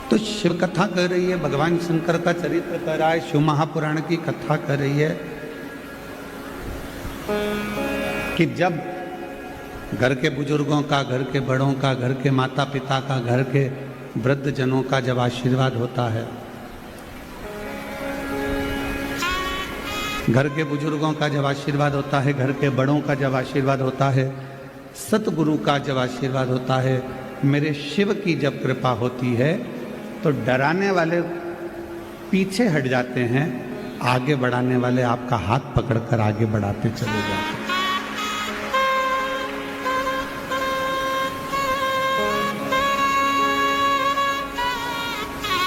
तो शिव कथा कर रही है, भगवान शंकर का चरित्र कर रहा है, शिव महापुराण की कथा कर रही है कि जब घर के बुजुर्गों का, घर के बड़ों का, घर के माता पिता का, घर के वृद्ध जनों का जब आशीर्वाद होता है, घर के बुजुर्गों का जब आशीर्वाद होता है, घर के बड़ों का जब आशीर्वाद होता है, सतगुरु का जब आशीर्वाद होता है, मेरे शिव की जब कृपा होती है, तो डराने वाले पीछे हट जाते हैं, आगे बढ़ाने वाले आपका हाथ पकड़कर आगे बढ़ाते चले जाते हैं।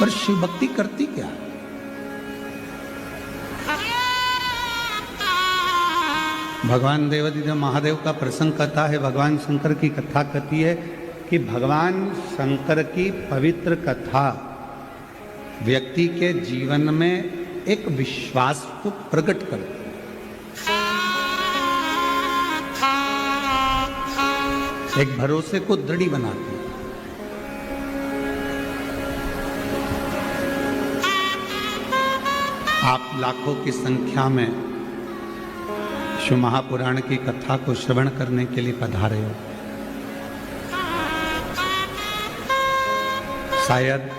पर शिव भक्ति करती क्या? भगवान देवादिदेव महादेव का प्रसंग कथा है, भगवान शंकर की कथा कहती है कि भगवान शंकर की पवित्र कथा व्यक्ति के जीवन में एक विश्वास को प्रकट करती है, एक भरोसे को दृढ़ बनाती है। आप लाखों की संख्या में शिव महापुराण की कथा को श्रवण करने के लिए पधारे हो। शायद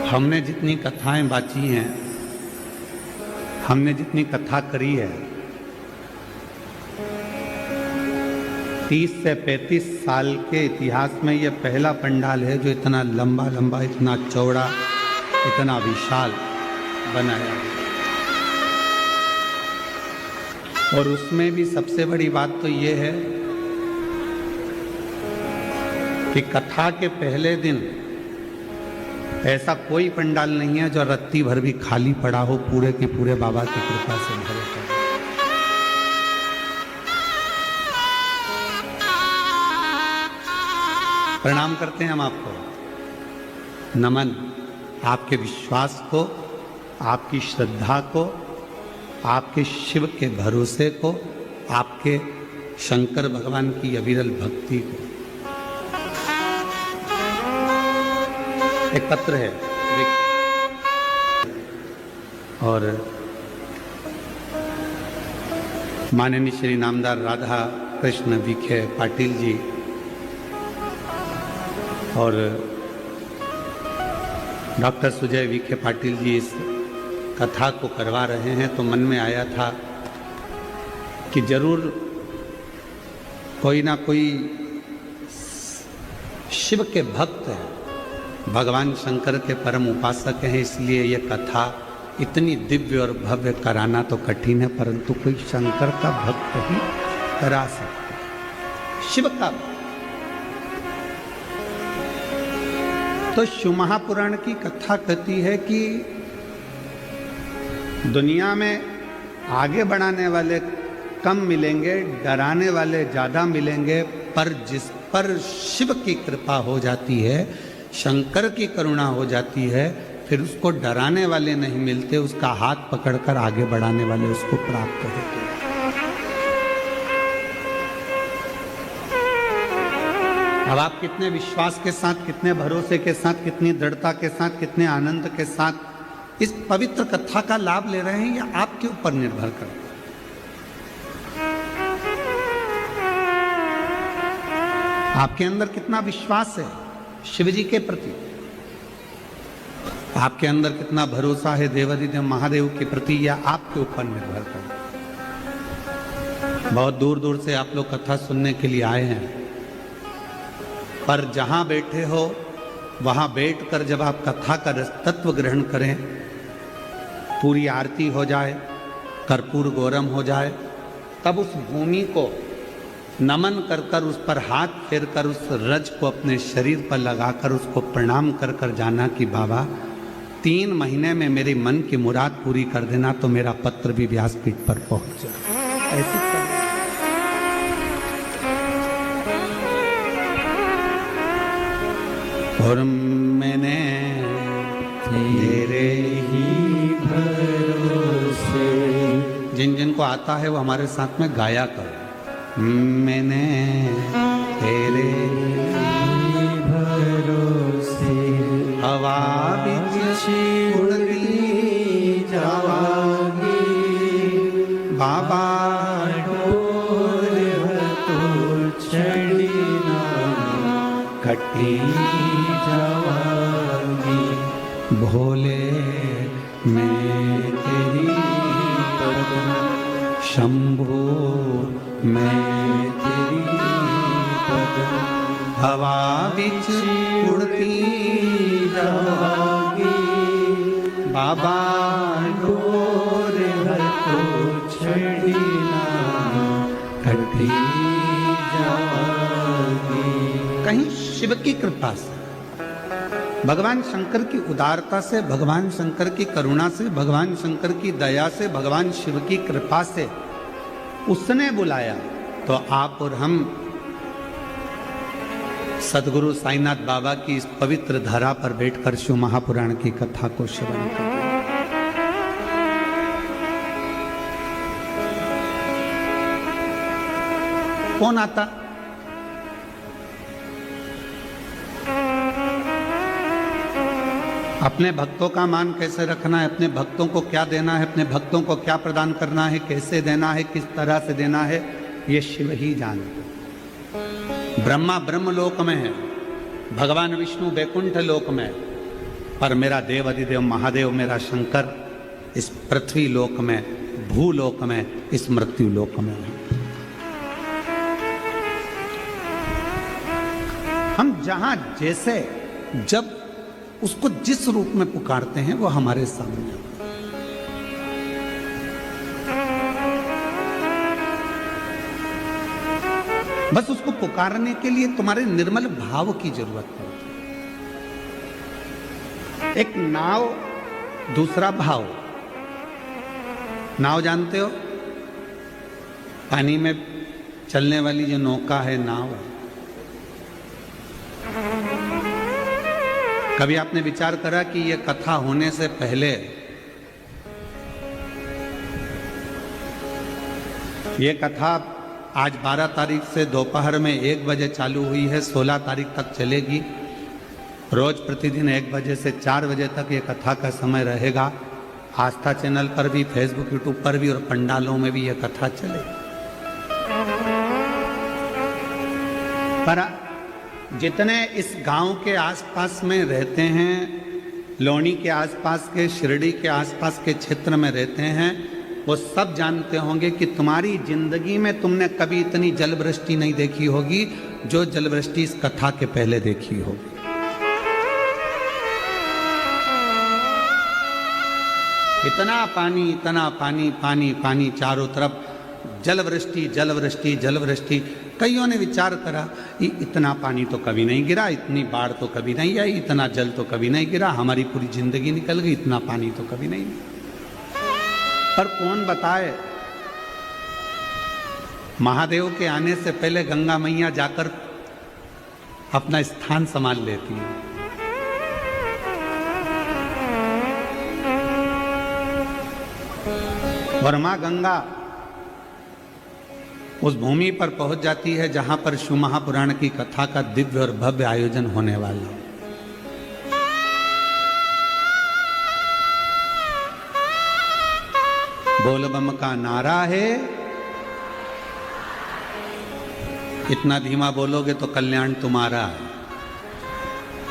हमने जितनी कथाएं बाची हैं, हमने जितनी कथा करी है, 30 से 35 साल के इतिहास में यह पहला पंडाल है जो इतना लंबा लंबा, इतना चौड़ा, इतना विशाल बनाया है। और उसमें भी सबसे बड़ी बात तो ये है कि कथा के पहले दिन ऐसा कोई पंडाल नहीं है जो रत्ती भर भी खाली पड़ा हो, पूरे के पूरे बाबा की कृपा से भरे पड़े। प्रणाम करते हैं हम आपको, नमन आपके विश्वास को, आपकी श्रद्धा को, आपके शिव के भरोसे को, आपके शंकर भगवान की अविरल भक्ति को। एक पत्र है और माननीय श्री नामदार राधा कृष्ण विखे पाटिल जी और डॉक्टर सुजय विखे पाटिल जी इस कथा को करवा रहे हैं, तो मन में आया था कि जरूर कोई ना कोई शिव के भक्त हैं, भगवान शंकर के परम उपासक हैं, इसलिए ये कथा इतनी दिव्य और भव्य कराना तो कठिन है, परंतु कोई शंकर का भक्त ही करा सकता है, शिव का। तो शिव महापुराण की कथा कहती है कि दुनिया में आगे बढ़ाने वाले कम मिलेंगे, डराने वाले ज़्यादा मिलेंगे, पर जिस पर शिव की कृपा हो जाती है, शंकर की करुणा हो जाती है, फिर उसको डराने वाले नहीं मिलते, उसका हाथ पकड़कर आगे बढ़ाने वाले उसको प्राप्त होते हैं। अब आप कितने विश्वास के साथ, कितने भरोसे के साथ, कितनी दृढ़ता के साथ, कितने आनंद के साथ इस पवित्र कथा का लाभ ले रहे हैं, या आपके ऊपर निर्भर करता है। आपके अंदर कितना विश्वास है शिव जी के प्रति, आपके अंदर कितना भरोसा है देवादिदेव महादेव के प्रति, या आपके ऊपर निर्भर करता है। बहुत दूर दूर से आप लोग कथा सुनने के लिए आए हैं, पर जहां बैठे हो वहां बैठकर जब आप कथा का तत्व ग्रहण करें, पूरी आरती हो जाए, कर्पूर गौरम हो जाए, तब उस भूमि को नमन कर कर, उस पर हाथ फेर कर, उस रज को अपने शरीर पर लगाकर उसको प्रणाम कर कर जाना कि बाबा 3 महीने में मेरी मन की मुराद पूरी कर देना, तो मेरा पत्र भी व्यासपीठ पर पहुंच जाए। ऐसी और मैंने तेरे ही भरोसे, जिन जिन को आता है वो हमारे साथ में गाया करो। मैंने तेरे ही भरोसे बिच उड़ती जावांगी बाबा डोर तो छड़ी ना कटी जावांगी भोले मैं तेरी पद शंभो मैं तेरी पद हवा बिच उड़ती जावांगी बाबा डोर तो छड़ी ना कटी जावांगी। कहीं शिव की कृपा से, भगवान शंकर की उदारता से, भगवान शंकर की करुणा से, भगवान शंकर की दया से, भगवान शिव की कृपा से उसने बुलाया तो आप और हम सदगुरु साईनाथ बाबा की इस पवित्र धरा पर बैठकर शिव महापुराण की कथा को श्रवण करते हैं। कौन आता? अपने भक्तों का मान कैसे रखना है, अपने भक्तों को क्या देना है, अपने भक्तों को क्या प्रदान करना है, कैसे देना है, किस तरह से देना है, ये शिव ही जानते। ब्रह्मा ब्रह्म लोक में है, भगवान विष्णु बैकुंठ लोक में, पर मेरा देव अधिदेव महादेव मेरा शंकर इस पृथ्वी लोक में, भूलोक में, इस मृत्यु लोक में है। हम जहां जैसे जब उसको जिस रूप में पुकारते हैं वो हमारे सामने आता है। बस उसको पुकारने के लिए तुम्हारे निर्मल भाव की जरूरत पड़ती है। एक नाव, दूसरा भाव। नाव जानते हो, पानी में चलने वाली जो नौका है, नाव। कभी आपने विचार करा कि यह कथा होने से पहले यह कथा आज 12 तारीख से दोपहर में 1 बजे चालू हुई है, 16 तारीख तक चलेगी। रोज प्रतिदिन 1 बजे से 4 बजे तक ये कथा का समय रहेगा। आस्था चैनल पर भी, फेसबुक यूट्यूब पर भी और पंडालों में भी यह कथा चलेगी। पर जितने इस गांव के आसपास में रहते हैं, लोनी के आसपास के, शिरडी के आसपास के क्षेत्र में रहते हैं, वो सब जानते होंगे कि तुम्हारी जिंदगी में तुमने कभी इतनी जलवृष्टि नहीं देखी होगी जो जलवृष्टि इस कथा के पहले देखी होगी। इतना पानी, इतना पानी, पानी पानी चारों तरफ, जलवृष्टि जलवृष्टि जलवृष्टि। कईयों ने विचार करा कि इतना पानी तो कभी नहीं गिरा, इतनी बाढ़ तो कभी नहीं आई, इतना जल तो कभी नहीं गिरा, हमारी पूरी जिंदगी निकल गई, इतना पानी तो कभी नहीं। पर कौन बताए, महादेव के आने से पहले गंगा मैया जाकर अपना स्थान संभाल लेती हैं। और मां गंगा उस भूमि पर पहुंच जाती है जहां पर शिव महापुराण की कथा का दिव्य और भव्य आयोजन होने वाला है। बोल बम का नारा है, इतना धीमा बोलोगे तो कल्याण तुम्हारा है।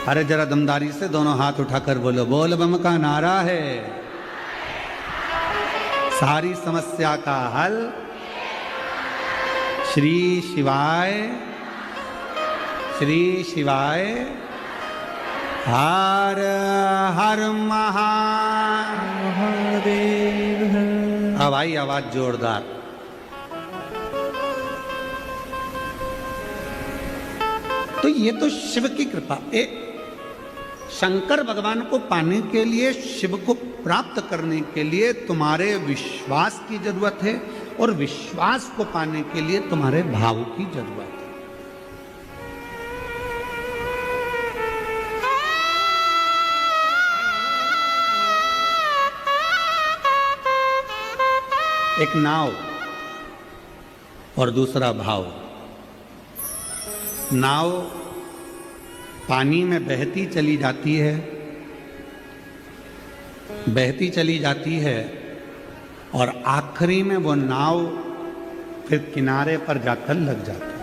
अरे जरा दमदारी से दोनों हाथ उठाकर बोलो, बोल बम का नारा है, सारी समस्या का हल श्री शिवाय, श्री शिवाय, हर हर महादेव। अब आई आवाज जोरदार। तो ये तो शिव की कृपा। शंकर भगवान को पाने के लिए, शिव को प्राप्त करने के लिए तुम्हारे विश्वास की जरूरत है, और विश्वास को पाने के लिए तुम्हारे भाव की जरूरत है। एक नाव और दूसरा भाव। नाव पानी में बहती चली जाती है, बहती चली जाती है और आखिरी में वो नाव फिर किनारे पर जाकर लग जाती है।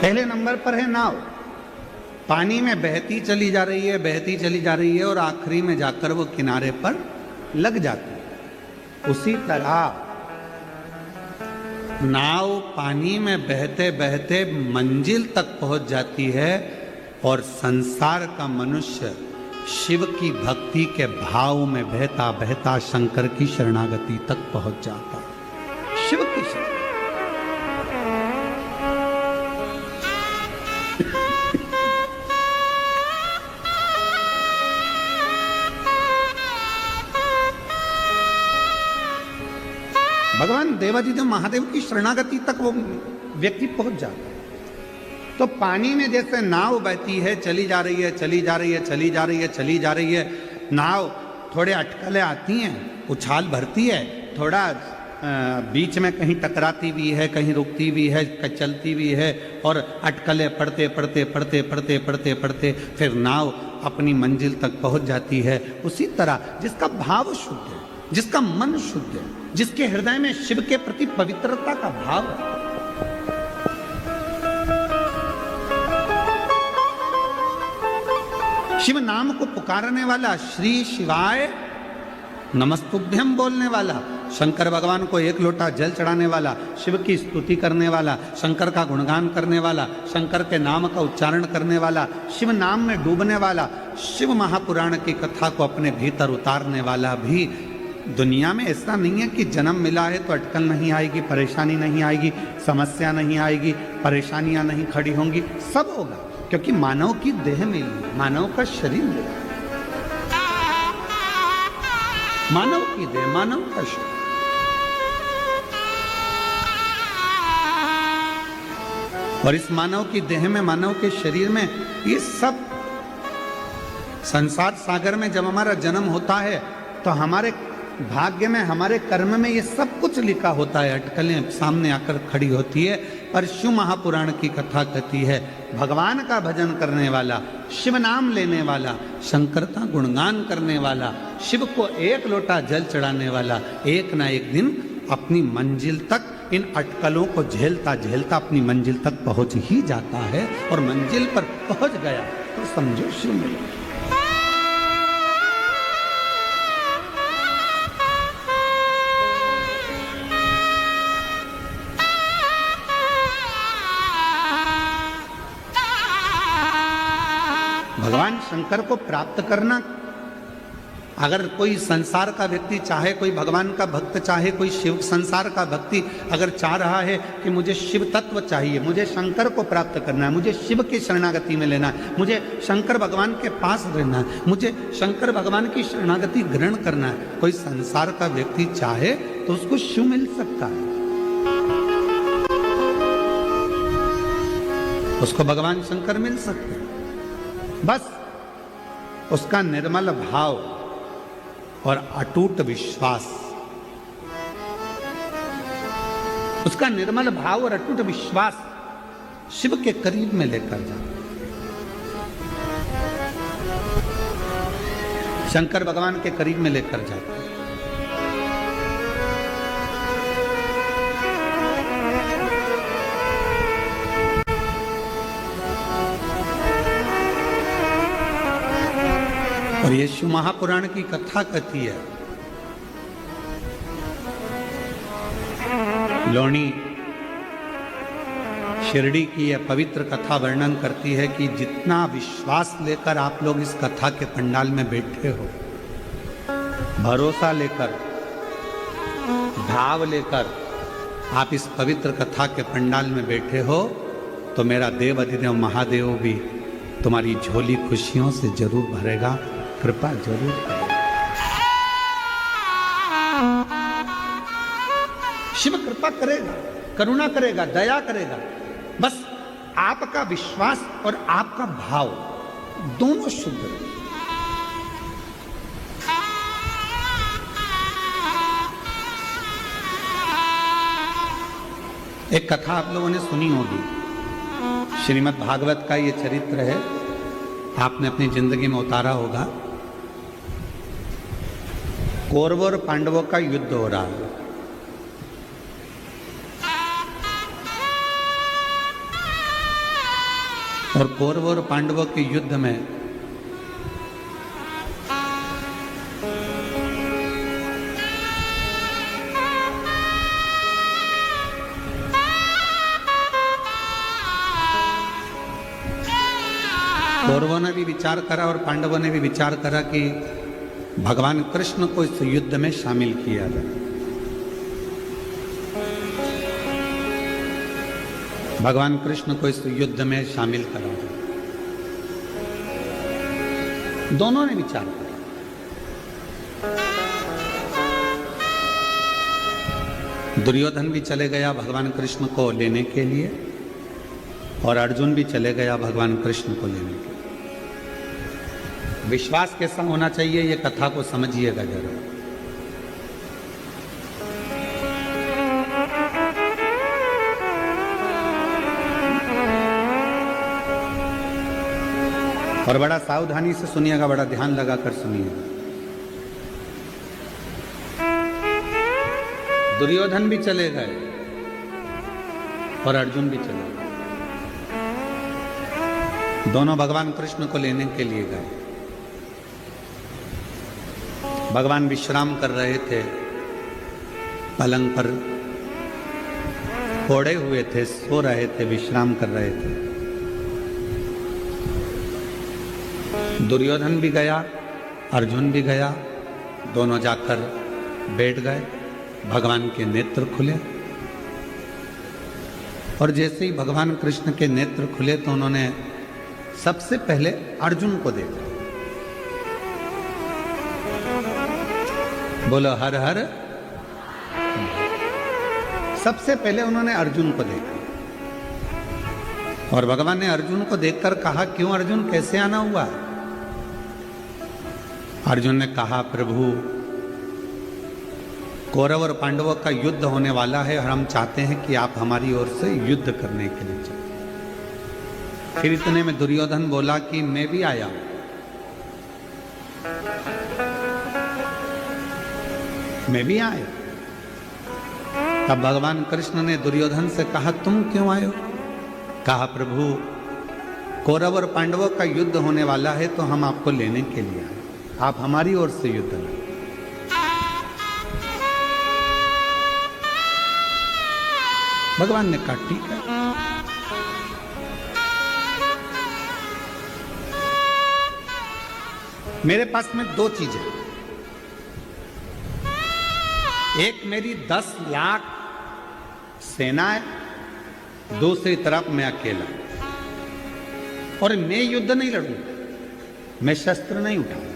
पहले नंबर पर है नाव, पानी में बहती चली जा रही है, बहती चली जा रही है और आखिरी में जाकर वो किनारे पर लग जाती है। उसी तरह नाव पानी में बहते बहते मंजिल तक पहुंच जाती है और संसार का मनुष्य शिव की भक्ति के भाव में बहता बहता शंकर की शरणागति तक पहुंच जाता है। शिव की शरण भगवान देवादिदेव महादेव की शरणागति तक वो व्यक्ति पहुंच जाता है। तो पानी में जैसे नाव बहती है, चली जा रही है, चली जा रही है, चली जा रही है, चली जा रही है, नाव थोड़े अटकलें आती हैं, उछाल भरती है, थोड़ा बीच में कहीं टकराती भी है, कहीं रुकती भी है, चलती भी है और अटकलें पड़ते पड़ते पड़ते पड़ते पड़ते पड़ते फिर नाव अपनी मंजिल तक पहुंच जाती है। उसी तरह जिसका भाव शुद्ध है, जिसका मन शुद्ध है, जिसके हृदय में शिव के प्रति पवित्रता का भाव है, शिव नाम को पुकारने वाला, श्री शिवाय नमस्तुभ्यम बोलने वाला, शंकर भगवान को एक लोटा जल चढ़ाने वाला, शिव की स्तुति करने वाला, शंकर का गुणगान करने वाला, शंकर के नाम का उच्चारण करने वाला, शिव नाम में डूबने वाला, शिव महापुराण की कथा को अपने भीतर उतारने वाला भी दुनिया में ऐसा नहीं है कि जन्म मिला है तो अटकल नहीं आएगी, परेशानी नहीं आएगी, समस्या नहीं आएगी, परेशानियां नहीं खड़ी होंगी, सब होगा क्योंकि मानव की देह मिली, मानव का शरीर मिला, मानव की देह, मानव का शरीर। और इस मानव की देह में, मानव के शरीर में ये सब संसार सागर में जब हमारा जन्म होता है तो हमारे भाग्य में, हमारे कर्म में ये सब कुछ लिखा होता है, अटकलें सामने आकर खड़ी होती है। पर शिव महापुराण की कथा कहती है भगवान का भजन करने वाला, शिव नाम लेने वाला, शंकर का गुणगान करने वाला, शिव को एक लोटा जल चढ़ाने वाला एक ना एक दिन अपनी मंजिल तक इन अटकलों को झेलता झेलता अपनी मंजिल तक पहुंच ही जाता है। और मंजिल पर पहुंच गया तो समझो शिव मिला। भगवान शंकर को प्राप्त करना, अगर कोई संसार का व्यक्ति चाहे, कोई भगवान का भक्त चाहे, कोई शिव संसार का भक्ति अगर चाह रहा है कि मुझे शिव तत्व चाहिए, मुझे शंकर को प्राप्त करना है, मुझे शिव की शरणागति में लेना है, मुझे शंकर भगवान के पास रहना है, मुझे शंकर भगवान की शरणागति ग्रहण करना है, कोई संसार का व्यक्ति चाहे तो उसको शिव मिल सकता है, उसको भगवान शंकर मिल सकते हैं। बस उसका निर्मल भाव और अटूट विश्वास, उसका निर्मल भाव और अटूट विश्वास शिव के करीब में लेकर जाए। शंकर भगवान के करीब में लेकर जाए। और ये शिव महापुराण की कथा कहती है, लोणी शिरडी की यह पवित्र कथा वर्णन करती है कि जितना विश्वास लेकर आप लोग इस कथा के पंडाल में बैठे हो, भरोसा लेकर, भाव लेकर आप इस पवित्र कथा के पंडाल में बैठे हो, तो मेरा देव अधिदेव महादेव भी तुम्हारी झोली खुशियों से जरूर भरेगा, कृपा जरूर करेगा। शिव कृपा करेगा, करुणा करेगा, दया करेगा। बस आपका विश्वास और आपका भाव दोनों शुद्ध रहे। एक कथा आप लोगों ने सुनी होगी, श्रीमद् भागवत का ये चरित्र है, आपने अपनी जिंदगी में उतारा होगा। कौरवों और पांडवों का युद्ध हो रहा है। और कौरवों और पांडवों के युद्ध में कौरवों ने भी विचार करा और पांडवों ने भी विचार करा कि भगवान कृष्ण को इस युद्ध में शामिल किया जाए। भगवान कृष्ण को इस युद्ध में शामिल करा जाए। दोनों ने विचार करा। दुर्योधन भी चले गया भगवान कृष्ण को लेने के लिए और अर्जुन भी चले गया भगवान कृष्ण को लेने के लिए। विश्वास कैसा होना चाहिए, ये कथा को समझिएगा जरा। और बड़ा सावधानी से सुनिएगा, बड़ा ध्यान लगाकर सुनिएगा। दुर्योधन भी चले गए और अर्जुन भी चले गए। दोनों भगवान कृष्ण को लेने के लिए गए। भगवान विश्राम कर रहे थे, पलंग पर ओढ़े हुए थे, सो रहे थे, विश्राम कर रहे थे। दुर्योधन भी गया, अर्जुन भी गया, दोनों जाकर बैठ गए। भगवान के नेत्र खुले और जैसे ही भगवान कृष्ण के नेत्र खुले तो उन्होंने सबसे पहले अर्जुन को देखा। बोलो हर हर। सबसे पहले उन्होंने अर्जुन को देखा और भगवान ने अर्जुन को देखकर कहा, क्यों अर्जुन, कैसे आना हुआ? अर्जुन ने कहा, प्रभु कौरव और पांडवों का युद्ध होने वाला है और हम चाहते हैं कि आप हमारी ओर से युद्ध करने के लिए चलें। फिर इतने में दुर्योधन बोला कि मैं भी आया हूं। मैं भी आया। तब भगवान कृष्ण ने दुर्योधन से कहा, तुम क्यों आए हो? कहा, प्रभु कौरव और पांडवों का युद्ध होने वाला है तो हम आपको लेने के लिए आए, आप हमारी ओर से युद्ध करें। भगवान ने कहा, ठीक है। मेरे पास में दो चीजें, एक मेरी 10 लाख सेना है, दूसरी तरफ मैं अकेला, और मैं युद्ध नहीं लड़ूंगा, मैं शस्त्र नहीं उठाऊंगा।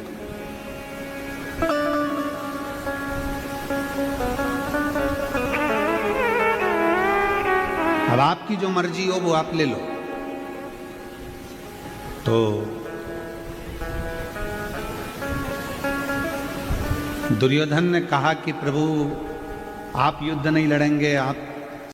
अब आपकी जो मर्जी हो वो आप ले लो। तो दुर्योधन ने कहा कि प्रभु आप युद्ध नहीं लड़ेंगे, आप